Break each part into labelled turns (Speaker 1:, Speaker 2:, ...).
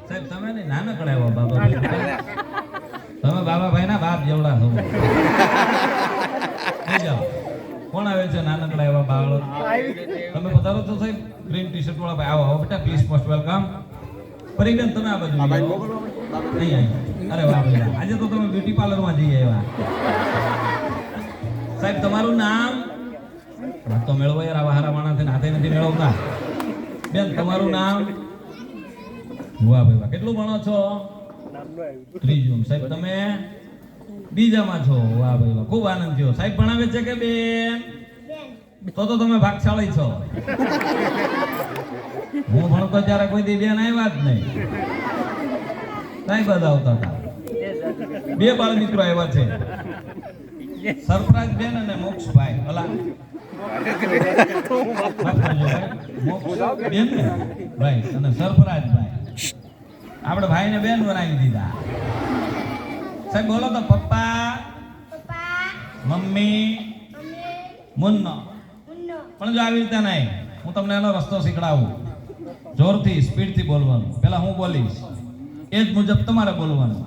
Speaker 1: સાહેબ તમે ને નાનકડા એવા બાબા તમે બાબાભાઈ ના બાપ જેવડા છો જાઓ કોણ આવે છે નાનકડા એવા બાળક તમે પધારો છો સાહેબ ગ્રીન ટી શર્ટ વાળા ભાઈ આવો આવો બેટા પ્લીઝ મોસ્ટ વેલકમ પરિબેન તમે આ બાજુ નહીં અરે વાહ બેટા આજે તો તમે બ્યુટી પાર્લર માં જઈ આવ્યા સાહેબ તમારું નામ તો મેળવો યાર આવા હારા માણસ હાથે નથી મેળવતા બેન તમારું નામ વાહ ભાઈ વાહ કેટલું ભણો છો ત્રીજું સાહેબ તમે બીજામાં છો વાહ ભાઈ વાહ ખૂબ આનંદ થયો સાહેબ ભણાવે છે કે બેન તો તમે ભાગશાળી છો હું ભણતો ત્યારે કોઈ દી બેન આવ્યા જ નહીં સાહેબ બધા આવતા હતા બે બાળ મિત્રો આવ્યા છે સરફરાજ બેન અને મોક્ષભાઈ ભલા બેન ને ભાઈ અને સરફરાજભાઈ આપણે ભાઈને બેન બનાવી દીધા સાહેબ બોલો તો પપ્પા મમ્મી મુન્નો પણ જો આવી રીતે નહીં હું તમને એનો રસ્તો શીખડાવું જોરથી સ્પીડથી બોલવાનું પહેલા હું બોલીશ એ જ મુજબ તમારે બોલવાનું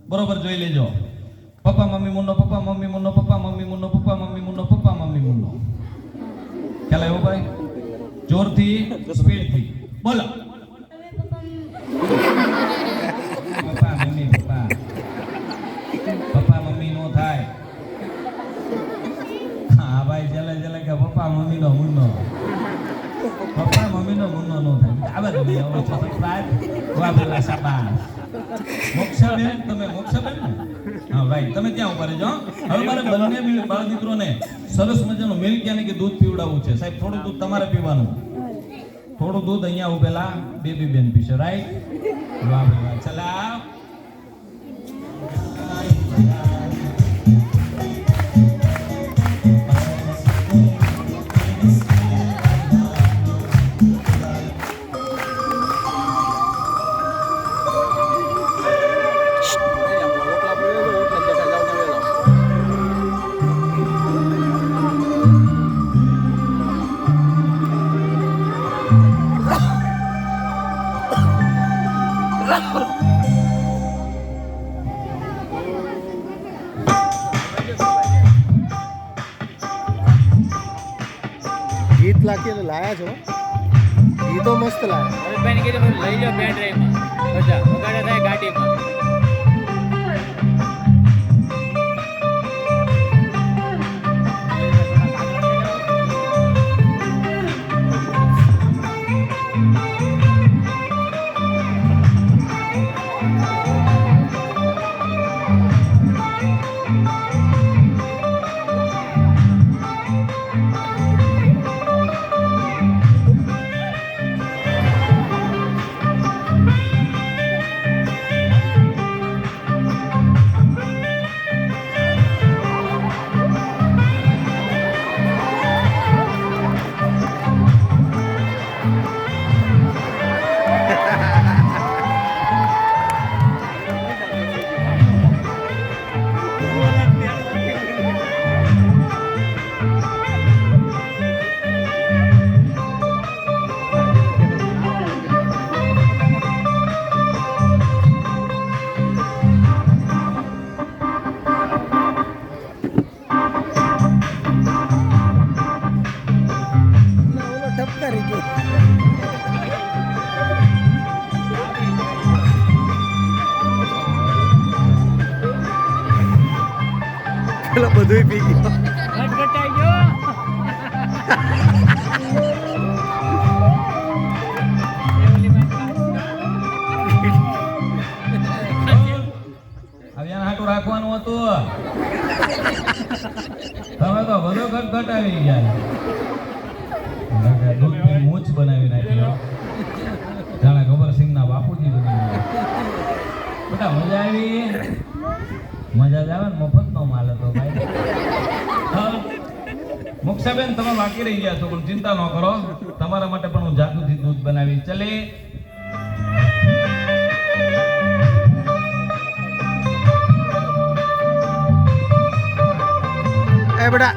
Speaker 1: બરોબર જોઈ લેજો પપ્પા મમ્મી મુન્નો પપ્પા મમ્મી મુન્નો પપ્પા મમ્મી મુન્નો પપ્પા મમ્મી મુન્નો પપ્પા મમ્મી મુન્નો ખ્યાલ આવ્યો ભાઈ જોરથી સ્પીડથી બોલો પપ્પા મમ્મી પપ્પા પપ્પા મમ્મી નો થાય હા ભાઈ ચલે ચલે કે પપ્પા મમ્મી નો મુન્નો પપ્પા મમ્મી નો મુન્નો નો થાય આ બધું આવો છો સબસ્ક્રાઇબ વાહ બોલા શાબાશ મોક્ષાબેન તમે મોક્ષાબેન ને હા ભાઈ તમે ત્યાં ઉભા રહેજો હવે મારે બંને બાળ મિત્રોને સરસ મજાનું મિલ્ક યાની કે દૂધ પીવડાવવું છે સાહેબ થોડું દૂધ તમારે પીવાનું થોડું દૂધ અહીંયા ઉભેલા બેબી બેન પીશે રાઈટ વાહ વાહ ચલા
Speaker 2: ગીત લાગી લાયા છો ગીતો મસ્ત લાયા
Speaker 3: હવે બેન કીધું લઈ જાઓ પેન ડ્રાઈવમાં બધા વગાડે થાય ગાડીમાં
Speaker 2: પેલો બધું પી ગયો
Speaker 3: ઘટાઈ ગયો
Speaker 1: આવ્યા હાટું રાખવાનું હતું તમે તો બધો ઘટ આવી ગયા દૂધની મૂછ બનાવી નાખી જાણે ગબરસિંહ ના બાપુજી બની બેટા મજા આવી મજા જ આવે ને મફત નો માલ હતો ભાઈ મોક્ષાબેન તમે બાકી રહી ગયા છો પણ ચિંતા ન કરો તમારા માટે પણ હું જાદુથી દૂધ બનાવી ચલે
Speaker 2: એ બેટા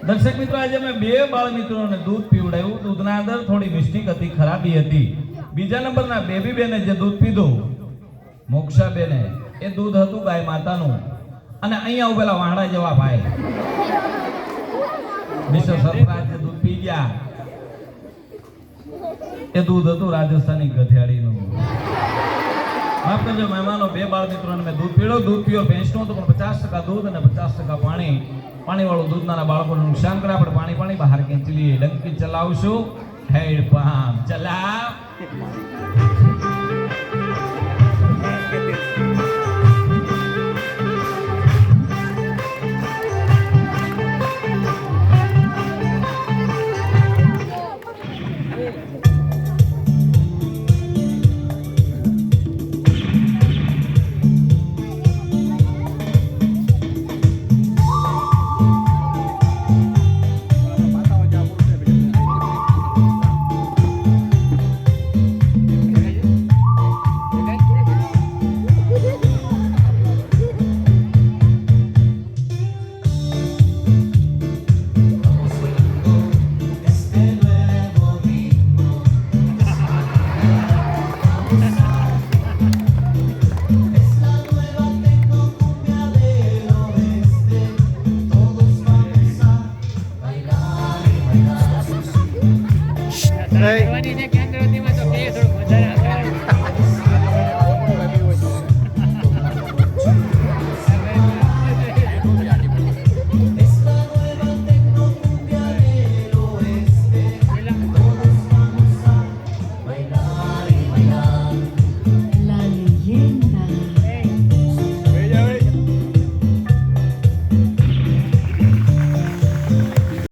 Speaker 1: દર્શક મિત્રો, આજે મેં 2 બાળ મિત્રોને દૂધ પીવડાવ્યું. દૂધના અંદર થોડી મિસ્ટેક હતી, ખરાબી હતી. બીજા નંબરના બેબી બેને જે દૂધ પીધું, મોક્ષા બેને, એ દૂધ હતું ગાય માતાનું. અને અહીંયા ઉભેલા વાહડા જેવા ભાઈ મિસ્ટર સરફરાજ જે દૂધ પી ગયા, એ દૂધ હતું રાજસ્થાની ગધેડીનું. માફ કરજો મહેમાનો, 2 બાળ મિત્રોને મેં દૂધ પીડ્યું. દૂધ પ્યોર ભેંસનું હતું, પણ 50% દૂધ અને 50% પાણી. પાણીવાળું દૂધ નાના બાળકોને નુકસાન કરે. આપણે પાણી બહાર ખેંચી લઈએ. ડંકી ચલાવશું. હેડ પંપ ચલાવ.